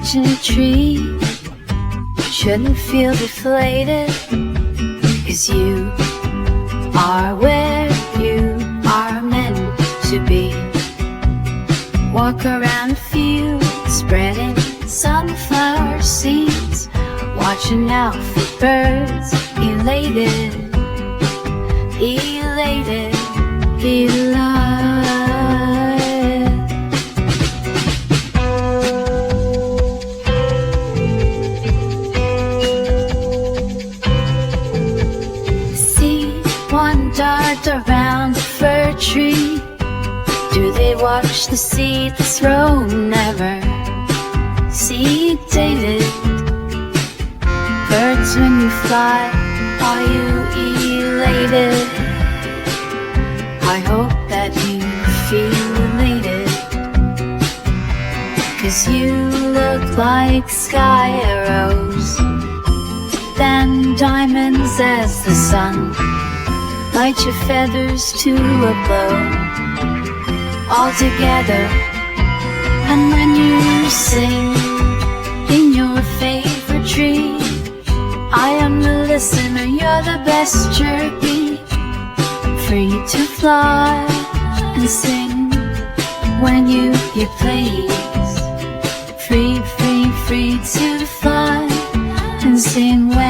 watching a tree. Shouldn't feel deflated, 'cause you are where you are meant to be. Walk around a field, spreading sunflower seeds, watching out for birds, elated, elated, alive. See one dart around a fir tree. Do they watch the seed thrown? Never. Sedated. Birds, when you fly, are you elated? I hope that you feel elated, 'cause you look like sky arrows, then diamonds as the sun light your feathers to a blow, all together. And when you sing in your favorite tree, I am the listener, you're the best jerky. Free to fly and sing when you please. Free, free, free to fly and sing when